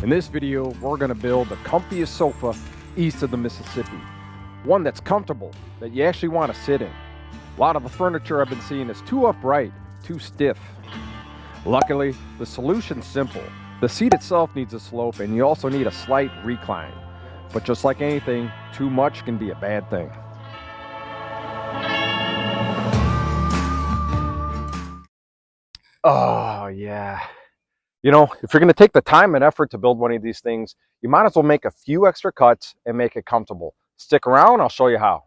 In this video, we're going to build the comfiest sofa east of the Mississippi. One that's comfortable, that you actually want to sit in. A lot of the furniture I've been seeing is too upright, too stiff. Luckily, the solution's simple. The seat itself needs a slope and you also need a slight recline. But just like anything, too much can be a bad thing. Oh, yeah. You know, if you're going to take the time and effort to build one of these things, you might as well make a few extra cuts and make it comfortable. Stick around, I'll show you how.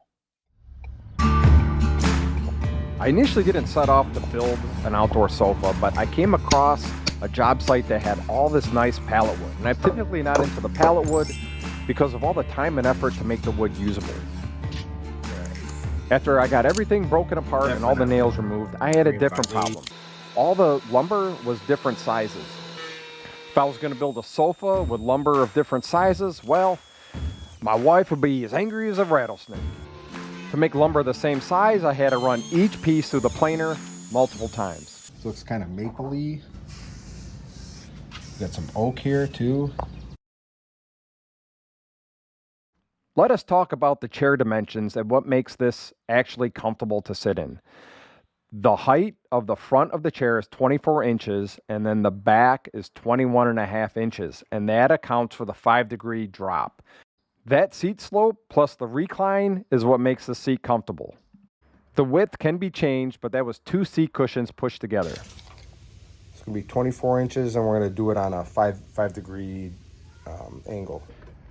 I initially didn't set off to build an outdoor sofa, but I came across a job site that had all this nice pallet wood. And I'm typically not into the pallet wood because of all the time and effort to make the wood usable. After I got everything broken apart and all the nails removed, I had a different problem. All the lumber was different sizes. If I was going to build a sofa with lumber of different sizes, well, my wife would be as angry as a rattlesnake. To make lumber the same size, I had to run each piece through the planer multiple times. So it's kind of mapley. Got some oak here too. Let us talk about the chair dimensions and what makes this actually comfortable to sit in. The height of the front of the chair is 24 inches, and then the back is 21.5 inches, and that accounts for the 5-degree drop. That seat slope plus the recline is what makes the seat comfortable. The width can be changed, but that was 2 seat cushions pushed together. It's gonna be 24 inches, and we're gonna do it on a 5-degree angle.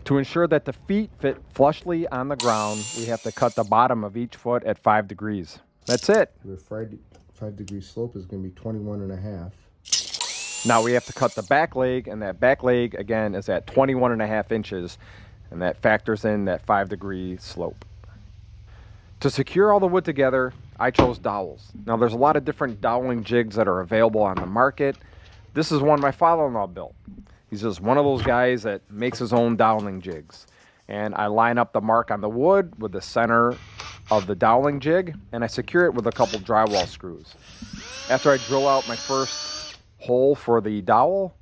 To ensure that the feet fit flushly on the ground, we have to cut the bottom of each foot at 5 degrees. That's it. The 5-degree slope is going to be 21.5. Now we have to cut the back leg, and that back leg again is at 21.5 inches, and that factors in that 5-degree slope. To secure all the wood together, I chose dowels. Now there's a lot of different doweling jigs that are available on the market. This is one my father-in-law built. He's just one of those guys that makes his own doweling jigs. And I line up the mark on the wood with the center of the doweling jig, and I secure it with a couple drywall screws. After I drill out my first hole for the dowel,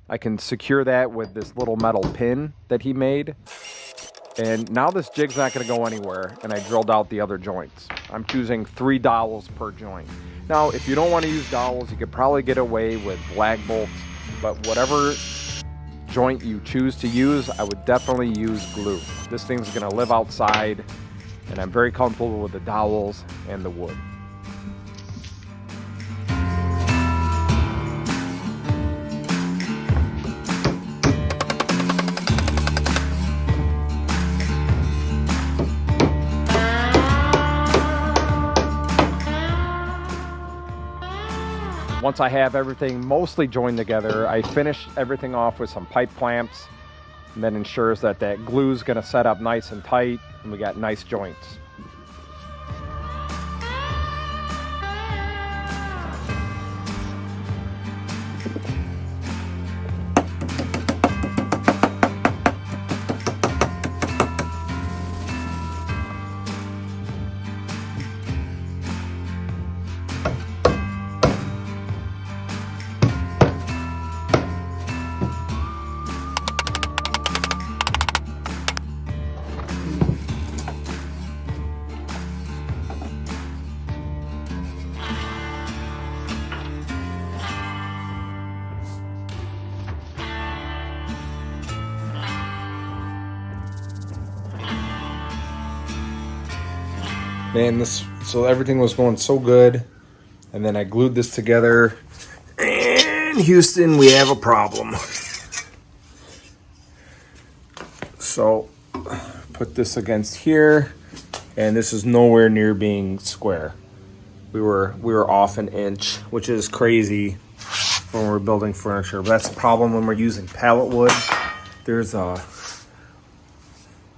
I can secure that with this little metal pin that he made. And now this jig's not going to go anywhere, and I drilled out the other joints. I'm choosing 3 dowels per joint. Now, if you don't want to use dowels, you could probably get away with lag bolts, but whatever joint you choose to use, I would definitely use glue. This thing's going to live outside, and I'm very comfortable with the dowels and the wood. Once I have everything mostly joined together, I finish everything off with some pipe clamps, and that ensures that that glue is going to set up nice and tight, and we got nice joints. Man, so everything was going so good, and then I glued this together. And Houston, we have a problem. So put this against here, and this is nowhere near being square. We were off an inch, which is crazy when we're building furniture. But that's a problem when we're using pallet wood. There's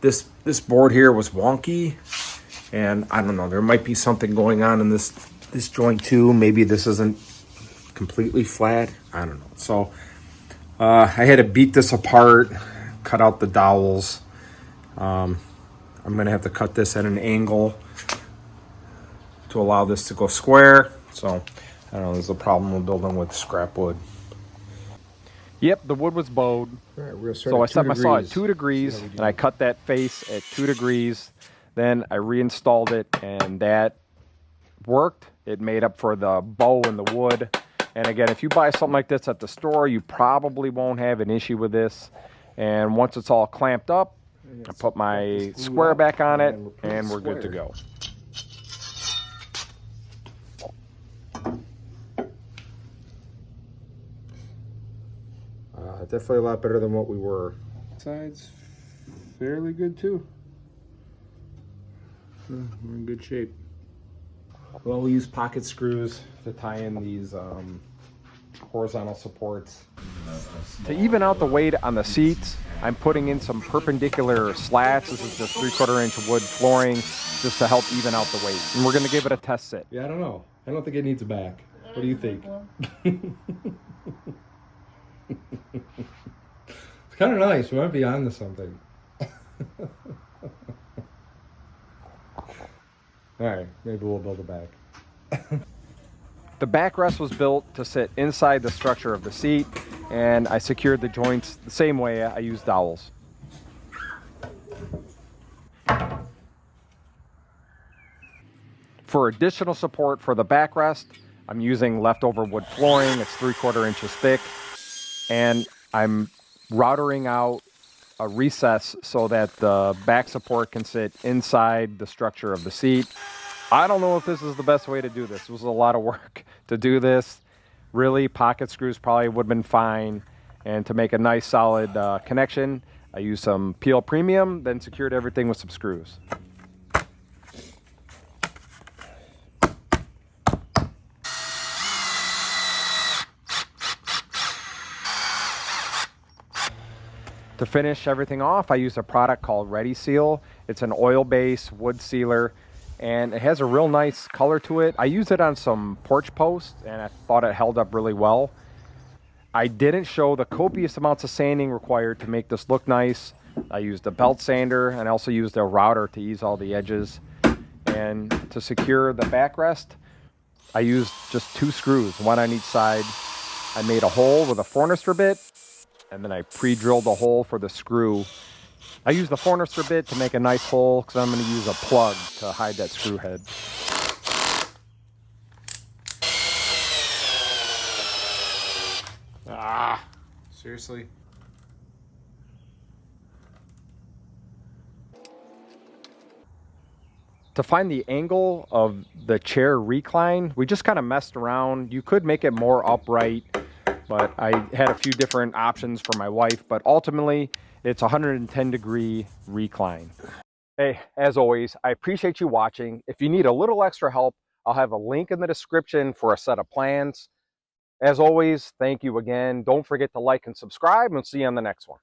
this board here was wonky. And I don't know, there might be something going on in this joint too. Maybe this isn't completely flat. I don't know. So I had to beat this apart, cut out the dowels. I'm going to have to cut this at an angle to allow this to go square. So I don't know, there's a problem with building with scrap wood. Yep, the wood was bowed. All right, we're gonna start So I at set 2 my saw at degrees. 2 degrees, See how we do. and I cut that face at 2 degrees. Then I reinstalled it, and that worked. It made up for the bow in the wood. And again, if you buy something like this at the store, you probably won't have an issue with this. And once it's all clamped up, I put my square back on it, and we're good to go. Definitely a lot better than what we were. Side's fairly good too. We're in good shape. Well, we use pocket screws to tie in these horizontal supports. To even out the weight on the seats, I'm putting in some perpendicular slats. This is just 3/4 inch wood flooring just to help even out the weight. And we're gonna give it a test sit. Yeah, I don't know. I don't think it needs a back. What do you think? It's kind of nice. We might be on to something. All right, maybe we'll build a back. The backrest was built to sit inside the structure of the seat, and I secured the joints the same way. I used dowels. For additional support for the backrest, I'm using leftover wood flooring. It's 3/4 inches thick, and I'm routering out a recess so that the back support can sit inside the structure of the seat. I don't know if this is the best way to do this. It was a lot of work to do this. Really, pocket screws probably would have been fine. And to make a nice solid connection, I used some PL Premium, then secured everything with some screws. To finish everything off, I used a product called Ready Seal. It's an oil-based wood sealer, and it has a real nice color to it. I used it on some porch posts, and I thought it held up really well. I didn't show the copious amounts of sanding required to make this look nice. I used a belt sander, and I also used a router to ease all the edges. And to secure the backrest, I used just 2 screws, one on each side. I made a hole with a Fornister bit, and then I pre-drilled a hole for the screw. I used the Fornister bit to make a nice hole because I'm going to use a plug to hide that screw head. Ah, seriously? To find the angle of the chair recline, we just kind of messed around. You could make it more upright, but I had a few different options for my wife, but ultimately it's 110-degree recline. Hey, as always, I appreciate you watching. If you need a little extra help, I'll have a link in the description for a set of plans. As always, thank you again. Don't forget to like and subscribe, and see you on the next one.